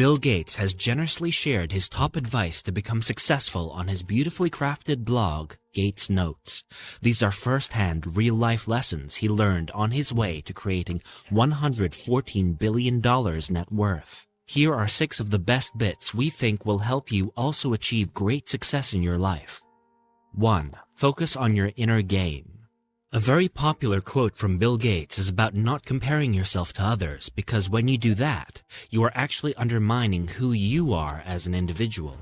Bill Gates has generously shared his top advice to become successful on his beautifully crafted blog, Gates Notes. These are first-hand, real-life lessons he learned on his way to creating $114 billion net worth. Here are 6 of the best bits we think will help you also achieve great success in your life. 1. Focus on your inner game. A very popular quote from Bill Gates is about not comparing yourself to others, because when you do that, you are actually undermining who you are as an individual.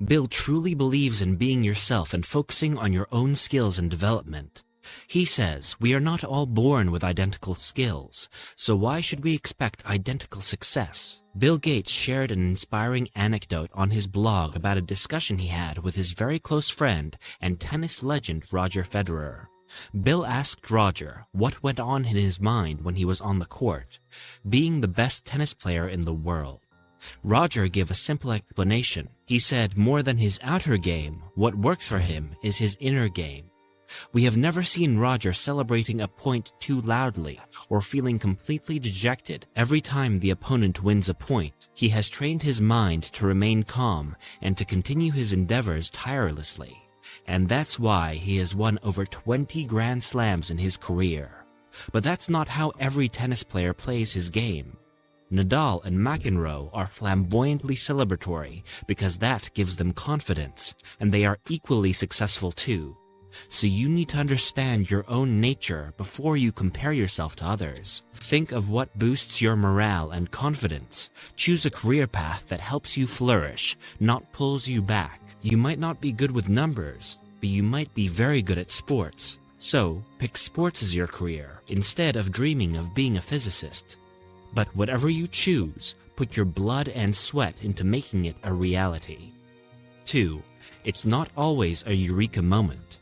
Bill truly believes in being yourself and focusing on your own skills and development. He says, we are not all born with identical skills, so why should we expect identical success? Bill Gates shared an inspiring anecdote on his blog about a discussion he had with his very close friend and tennis legend Roger Federer. Bill asked Roger what went on in his mind when he was on the court, being the best tennis player in the world. Roger gave a simple explanation. He said more than his outer game, what works for him is his inner game. We have never seen Roger celebrating a point too loudly or feeling completely dejected every time the opponent wins a point. He has trained his mind to remain calm and to continue his endeavors tirelessly. And that's why he has won over 20 Grand Slams in his career. But that's not how every tennis player plays his game. Nadal and McEnroe are flamboyantly celebratory because that gives them confidence, and they are equally successful too. So you need to understand your own nature before you compare yourself to others. Think of what boosts your morale and confidence. Choose a career path that helps you flourish, not pulls you back. You might not be good with numbers, but you might be very good at sports. So, pick sports as your career, instead of dreaming of being a physicist. But whatever you choose, put your blood and sweat into making it a reality. 2. It's not always a eureka moment.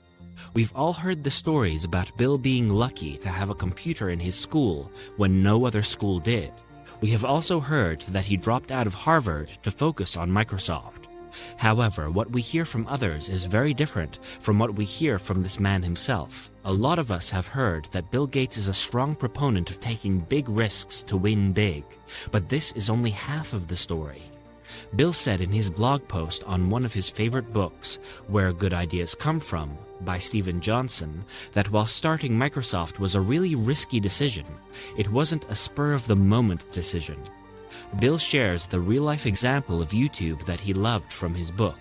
We've all heard the stories about Bill being lucky to have a computer in his school when no other school did. We have also heard that he dropped out of Harvard to focus on Microsoft. However, what we hear from others is very different from what we hear from this man himself. A lot of us have heard that Bill Gates is a strong proponent of taking big risks to win big, but this is only half of the story. Bill said in his blog post on one of his favorite books, Where Good Ideas Come From, by Steven Johnson, that while starting Microsoft was a really risky decision, it wasn't a spur-of-the-moment decision. Bill shares the real-life example of YouTube that he loved from his book.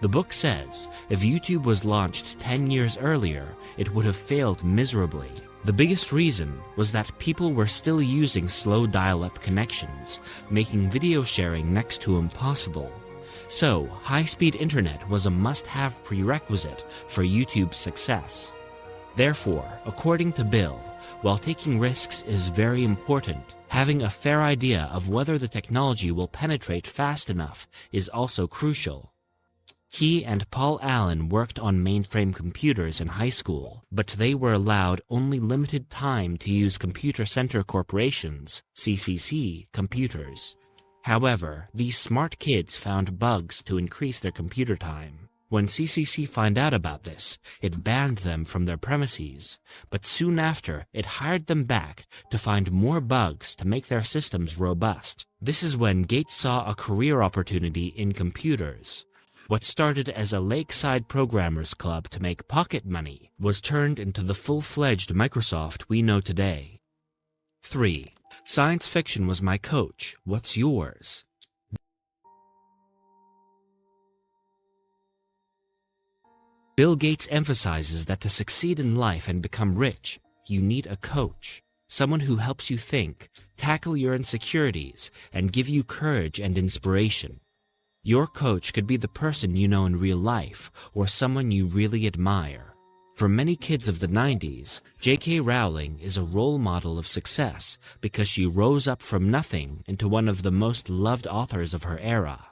The book says, if YouTube was launched 10 years earlier, it would have failed miserably. The biggest reason was that people were still using slow dial-up connections, making video sharing next to impossible. So, high-speed internet was a must-have prerequisite for YouTube's success. Therefore, according to Bill, while taking risks is very important, having a fair idea of whether the technology will penetrate fast enough is also crucial. He and Paul Allen worked on mainframe computers in high school, but they were allowed only limited time to use Computer Center Corporation's, CCC, computers. However, these smart kids found bugs to increase their computer time. When CCC found out about this, it banned them from their premises, but soon after, it hired them back to find more bugs to make their systems robust. This is when Gates saw a career opportunity in computers. What started as a lakeside programmers club to make pocket money was turned into the full-fledged Microsoft we know today. 3. Science fiction was my coach. What's yours? Bill Gates emphasizes that to succeed in life and become rich, you need a coach, someone who helps you think, tackle your insecurities, and give you courage and inspiration. Your coach could be the person you know in real life or someone you really admire. For many kids of the 90s, J.K. Rowling is a role model of success because she rose up from nothing into one of the most loved authors of her era.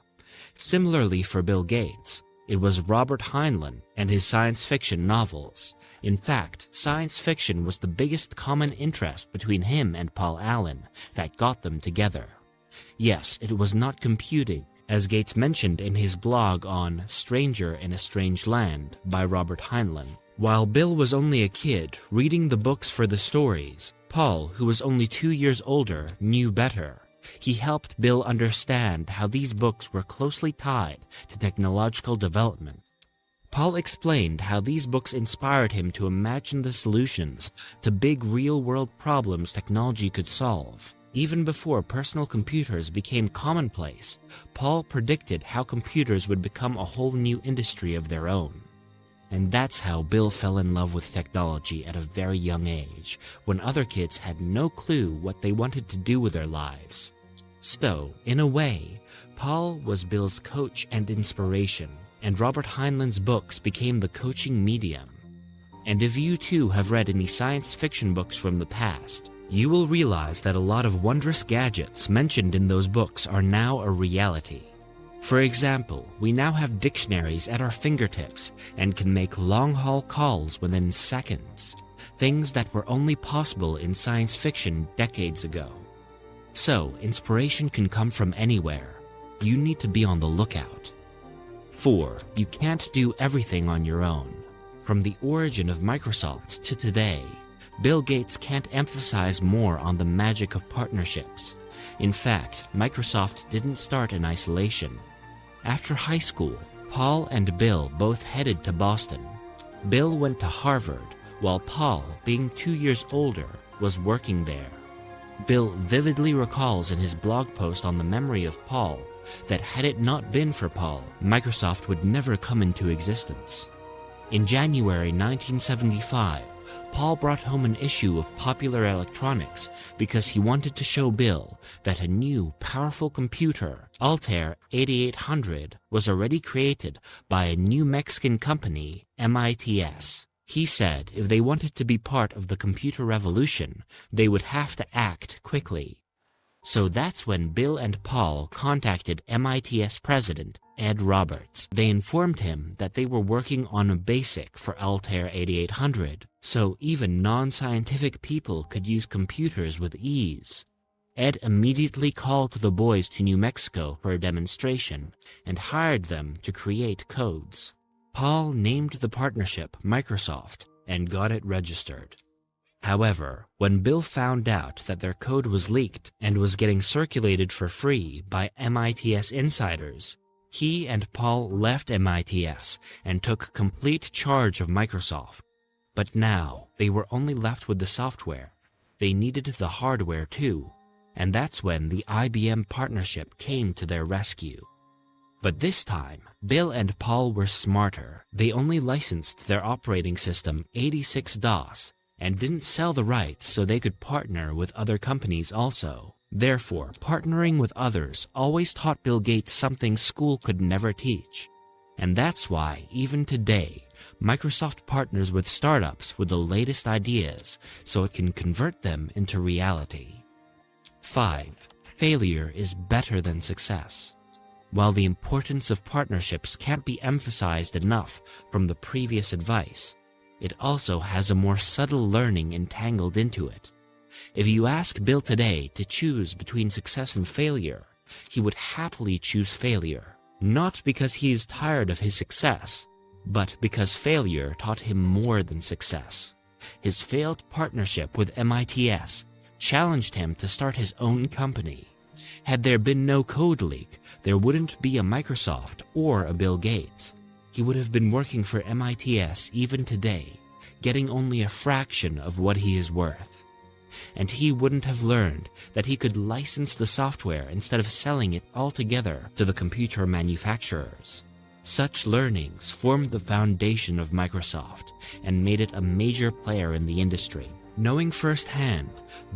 Similarly for Bill Gates, it was Robert Heinlein and his science fiction novels. In fact, science fiction was the biggest common interest between him and Paul Allen that got them together. Yes, it was not computing, as Gates mentioned in his blog on Stranger in a Strange Land by Robert Heinlein. While Bill was only a kid reading the books for the stories, Paul, who was only 2 years older, knew better. He helped Bill understand how these books were closely tied to technological development. Paul explained how these books inspired him to imagine the solutions to big real-world problems technology could solve. Even before personal computers became commonplace, Paul predicted how computers would become a whole new industry of their own. And that's how Bill fell in love with technology at a very young age, when other kids had no clue what they wanted to do with their lives. So, in a way, Paul was Bill's coach and inspiration, and Robert Heinlein's books became the coaching medium. And if you too have read any science fiction books from the past, you will realize that a lot of wondrous gadgets mentioned in those books are now a reality. For example, we now have dictionaries at our fingertips and can make long-haul calls within seconds, things that were only possible in science fiction decades ago. So, inspiration can come from anywhere. You need to be on the lookout. 4. You can't do everything on your own. From the origin of Microsoft to today, Bill Gates can't emphasize more on the magic of partnerships. In fact, Microsoft didn't start in isolation. After high school, Paul and Bill both headed to Boston. Bill went to Harvard, while Paul, being 2 years older, was working there. Bill vividly recalls in his blog post on the memory of Paul that had it not been for Paul, Microsoft would never come into existence. In January 1975, Paul brought home an issue of Popular Electronics because he wanted to show Bill that a new, powerful computer, Altair 8800, was already created by a New Mexican company, MITS. He said if they wanted to be part of the computer revolution, they would have to act quickly. So that's when Bill and Paul contacted MITS president Ed Roberts. They informed him that they were working on a BASIC for Altair 8800, so even non-scientific people could use computers with ease. Ed immediately called the boys to New Mexico for a demonstration and hired them to create codes. Paul named the partnership Microsoft and got it registered. However, when Bill found out that their code was leaked and was getting circulated for free by MITS insiders, he and Paul left MITS and took complete charge of Microsoft. But now, they were only left with the software. They needed the hardware too, and that's when the IBM partnership came to their rescue. But this time, Bill and Paul were smarter. They only licensed their operating system 86-DOS, and didn't sell the rights so they could partner with other companies also. Therefore, partnering with others always taught Bill Gates something school could never teach. And that's why, even today, Microsoft partners with startups with the latest ideas so it can convert them into reality. 5. Failure is better than success. While the importance of partnerships can't be emphasized enough from the previous advice, it also has a more subtle learning entangled into it. If you ask Bill today to choose between success and failure, he would happily choose failure, not because he is tired of his success, but because failure taught him more than success. His failed partnership with MITS challenged him to start his own company. Had there been no code leak, there wouldn't be a Microsoft or a Bill Gates. He would have been working for MITS even today, getting only a fraction of what he is worth. And he wouldn't have learned that he could license the software instead of selling it altogether to the computer manufacturers. Such learnings formed the foundation of Microsoft and made it a major player in the industry. Knowing firsthand,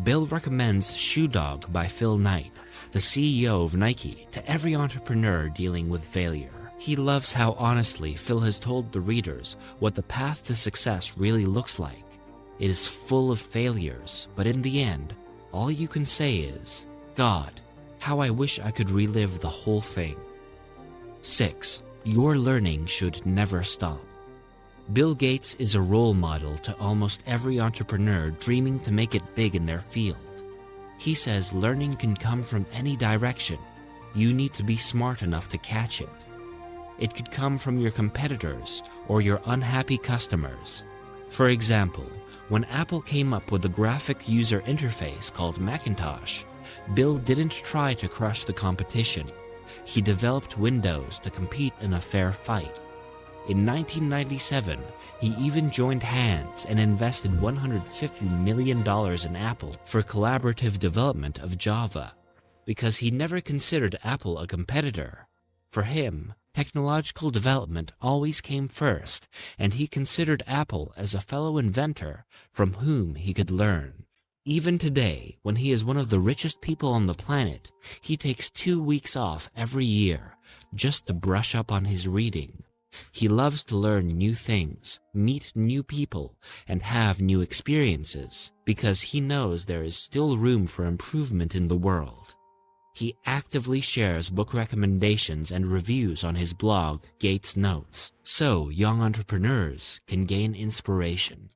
Bill recommends Shoe Dog by Phil Knight, the CEO of Nike, to every entrepreneur dealing with failure. He loves how honestly Phil has told the readers what the path to success really looks like. It is full of failures, but in the end, all you can say is, God, how I wish I could relive the whole thing. 6. Your learning should never stop. Bill Gates is a role model to almost every entrepreneur dreaming to make it big in their field. He says learning can come from any direction. You need to be smart enough to catch it. It could come from your competitors or your unhappy customers. For example, when Apple came up with a graphic user interface called Macintosh, Bill didn't try to crush the competition. He developed Windows to compete in a fair fight. In 1997, he even joined hands and invested $150 million in Apple for collaborative development of Java, because he never considered Apple a competitor. For him, technological development always came first, and he considered Apple as a fellow inventor from whom he could learn. Even today, when he is one of the richest people on the planet, he takes 2 weeks off every year just to brush up on his reading. He loves to learn new things, meet new people, and have new experiences, because he knows there is still room for improvement in the world. He actively shares book recommendations and reviews on his blog, Gates Notes, so young entrepreneurs can gain inspiration.